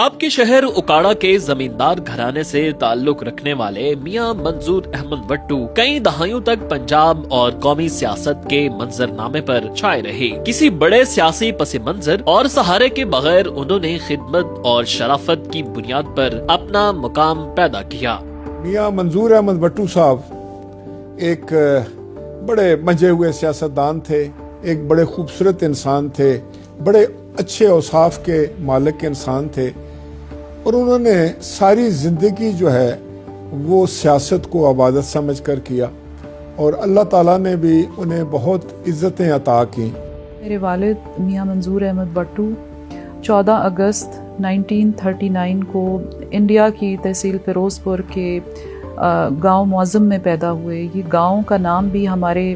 पंजाब के शहर उकाड़ा के जमींदार घराने से ताल्लुक रखने वाले मियां मंजूर अहमद वट्टू कई दहाइयों तक पंजाब और कौमी सियासत के मंजरनामे पर छाए रहे। किसी बड़े सियासी पस मंजर और सहारे के बगैर उन्होंने खिदमत और शराफत की बुनियाद पर अपना मुकाम पैदा किया। मियां मंजूर अहमद वट्टू साहब एक बड़े मंजे हुए सियासतदान थे, एक बड़े खूबसूरत इंसान थे, बड़े अच्छे औसाफ के मालिक इंसान थे और उन्होंने सारी जिंदगी जो है वो सियासत को इबादत समझ कर किया और अल्लाह ताला ने भी उन्हें बहुत इज्जतें अता की। मेरे वालिद मियां मंजूर अहमद वट्टू 14 अगस्त 1939 को इंडिया की तहसील फिरोजपुर के गांव मौज़म में पैदा हुए। ये गांव का नाम भी हमारे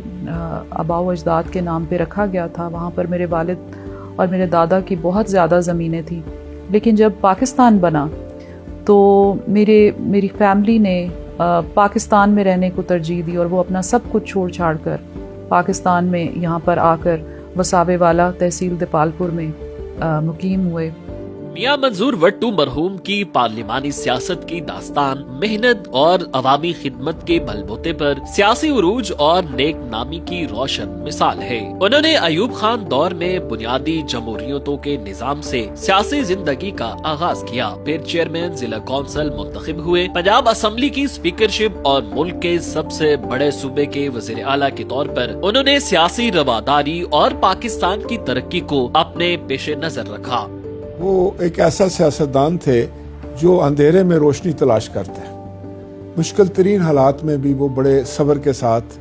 आबाओ अजदाद के नाम पे रखा गया था। वहाँ पर मेरे वालिद और मेरे दादा की बहुत ज़्यादा ज़मीनें थी, लेकिन जब पाकिस्तान बना तो मेरी फैमिली ने पाकिस्तान में रहने को तरजीह दी और वो अपना सब कुछ छोड़ छाड़ कर पाकिस्तान में यहाँ पर आकर वसावे वाला तहसील दीपालपुर में मुकीम हुए। मियां मंजूर वट्टू मरहूम की पार्लिमानी सियासत की दास्तान मेहनत और अवामी खिदमत के बलबूते पर सियासी उरूज और नेक नामी की रोशन मिसाल है। उन्होंने अयूब खान दौर में बुनियादी जमहूरियतों के निजाम से सियासी जिंदगी का आगाज किया, फिर चेयरमैन जिला कौंसिल मुंतखब हुए, पंजाब असम्बली की स्पीकरशिप और मुल्क के सबसे बड़े सूबे के वजीर आला के तौर पर उन्होंने सियासी रवादारी और पाकिस्तान की तरक्की को अपने पेश नजर रखा। वो एक ऐसा सियासतदान थे जो अंधेरे में रोशनी तलाश करते हैं। मुश्किल तरीन हालात में भी वो बड़े सब्र के साथ,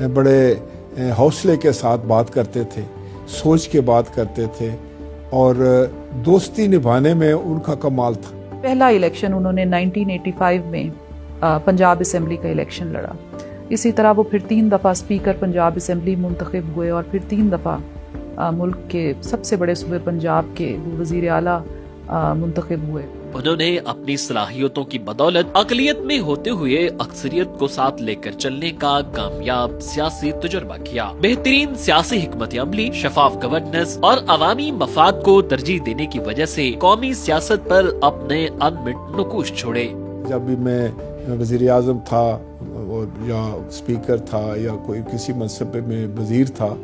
बड़े हौसले के साथ बात करते थे, सोच के बात करते थे और दोस्ती निभाने में उनका कमाल था। पहला इलेक्शन उन्होंने 1985 में पंजाब असम्बली का इलेक्शन लड़ा। इसी तरह वो फिर 3 दफ़ा स्पीकर पंजाब असम्बली मुंतखब हुए और फिर 3 दफ़ा मुल्क के सबसे बड़े सूबे पंजाब के वजीर आला मुंतखब हुए। उन्होंने अपनी सलाहियतों की बदौलत अकलियत में होते हुए अक्सरियत को साथ लेकर चलने का कामयाब सियासी तजुर्बा किया। बेहतरीन सियासी हिकमत अमली, शफाफ गवर्नेंस और अवामी मफाद को तरजीह देने की वजह से कौमी सियासत पर अपने अनमिट नुकूश छोड़े। जब भी मैं वजीर आजम था और या स्पीकर था या कोई किसी मनसब में वजीर था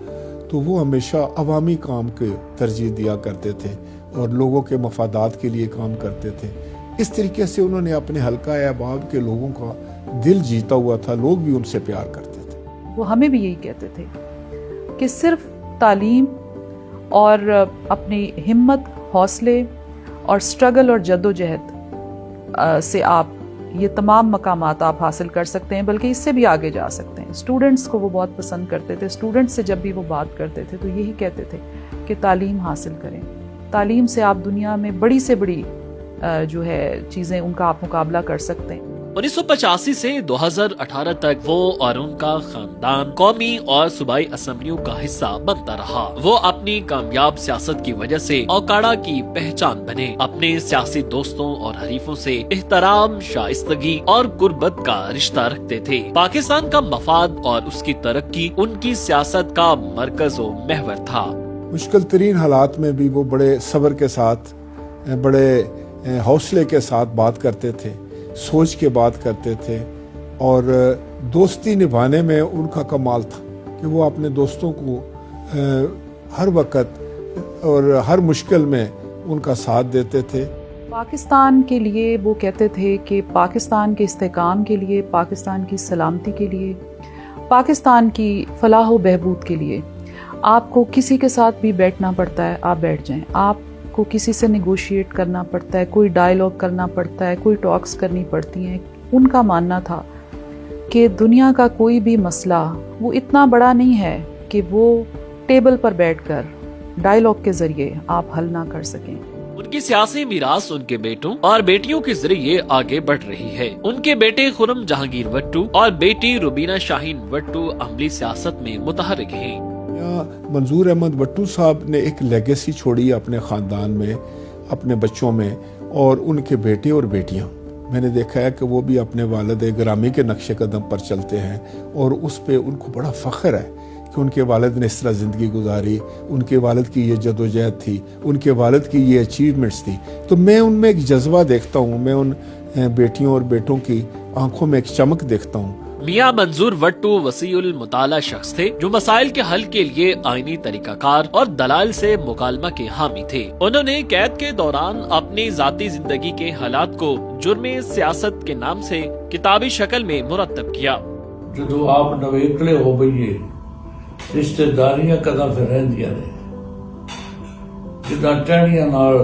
तो वो हमेशा अवामी काम के तरजीह दिया करते थे और लोगों के मफादात के लिए काम करते थे। इस तरीके से उन्होंने अपने हल्का अहबाब के लोगों का दिल जीता हुआ था, लोग भी उनसे प्यार करते थे। वो हमें भी यही कहते थे कि सिर्फ तालीम और अपनी हिम्मत, हौसले और स्ट्रगल और जद्दोजहद से आप ये तमाम मकामात आप हासिल कर सकते हैं, बल्कि इससे भी आगे जा सकते हैं। स्टूडेंट्स को वो बहुत पसंद करते थे। स्टूडेंट्स से जब भी वो बात करते थे तो यही कहते थे कि तालीम हासिल करें, तालीम से आप दुनिया में बड़ी से बड़ी जो है चीज़ें उनका आप मुकाबला कर सकते हैं। 1985 से 2018 तक वो और उनका खानदान कौमी और सूबाई असम्बलियों का हिस्सा बनता रहा। वो अपनी कामयाब सियासत की वजह से औकाड़ा की पहचान बने। अपने सियासी दोस्तों और हरीफों से एहतराम, शाइस्तगी और गुर्बत का रिश्ता रखते थे। पाकिस्तान का मफाद और उसकी तरक्की उनकी सियासत का मरकज व महवर था। मुश्किल तरीन हालात में भी वो बड़े सब्र के साथ, बड़े हौसले के साथ बात करते थे, सोच के बात करते थे और दोस्ती निभाने में उनका कमाल था कि वो अपने दोस्तों को हर वक्त और हर मुश्किल में उनका साथ देते थे। पाकिस्तान के लिए वो कहते थे कि पाकिस्तान के इस्तेकाम के लिए, पाकिस्तान की सलामती के लिए, पाकिस्तान की फलाह व बहबूद के लिए आपको किसी के साथ भी बैठना पड़ता है, आप बैठ जाएं। आपको किसी से नेगोशिएट करना पड़ता है, कोई डायलॉग करना पड़ता है, कोई टॉक्स करनी पड़ती हैं। उनका मानना था कि दुनिया का कोई भी मसला वो इतना बड़ा नहीं है कि वो टेबल पर बैठकर डायलॉग के जरिए आप हल ना कर सकें। उनकी सियासी मीरास उनके बेटों और बेटियों के जरिए आगे बढ़ रही है। उनके बेटे खुर्रम जहांगीर वट्टू और बेटी रुबीना शाहीन वट्टू अमली सियासत में मुतहर्रिक हैं। मंजूर अहमद वट्टू साहब ने एक लेगेसी छोड़ी अपने ख़ानदान में, अपने बच्चों में और उनके बेटे और बेटियां। मैंने देखा है कि वो भी अपने वालिद गिरामी के नक्शे कदम पर चलते हैं और उस पे उनको बड़ा फ़ख्र है کہ ان کے والد نے اس طرح زندگی گزاری, ان کے والد کی یہ جدوجہد تھی, ان کے والد کی یہ اچیومنٹس تھی. تو میں ان میں ایک جذبہ دیکھتا ہوں, میں ان بیٹیوں اور بیٹوں کی آنکھوں میں ایک چمک دیکھتا ہوں. میاں منظور وٹو وسیع المطالعہ شخص تھے جو مسائل کے حل کے لیے آئینی طریقہ کار اور دلائل سے مکالمہ کے حامی تھے. انہوں نے قید کے دوران اپنی ذاتی زندگی کے حالات کو جرم سیاست کے نام سے کتابی شکل میں مرتب کیا. جدو آپ نویکلے ہو بھئیے رشتے داریاں کدا پھر رہندیاں نے, جدا ٹہنیاں نال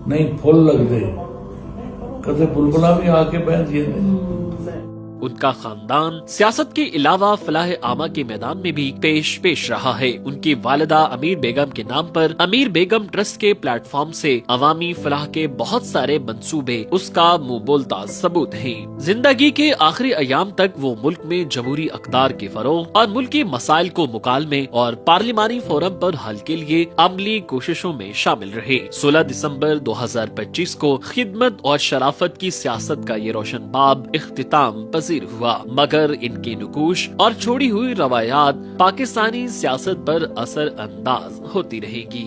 نہیں پھول لگ دے, کدے بلبلا بھی آ کے بہندیاں نے. ان کا خاندان سیاست کے علاوہ فلاح عامہ کے میدان میں بھی پیش رہا ہے. ان کی والدہ امیر بیگم کے نام پر امیر بیگم ٹرسٹ کے پلیٹ فارم سے عوامی فلاح کے بہت سارے منصوبے اس کا منہ بولتا ثبوت ہیں. زندگی کے آخری ایام تک وہ ملک میں جمہوری اقدار کے فروغ اور ملکی مسائل کو مکالمے اور پارلیمانی فورم پر حل کے لیے عملی کوششوں میں شامل رہے. 16 دسمبر 2025 کو خدمت اور شرافت کی سیاست کا یہ روشن باب اختتام پذیر ہوا, مگر ان کی نقوش اور چھوڑی ہوئی روایات پاکستانی سیاست پر اثر انداز ہوتی رہے گی.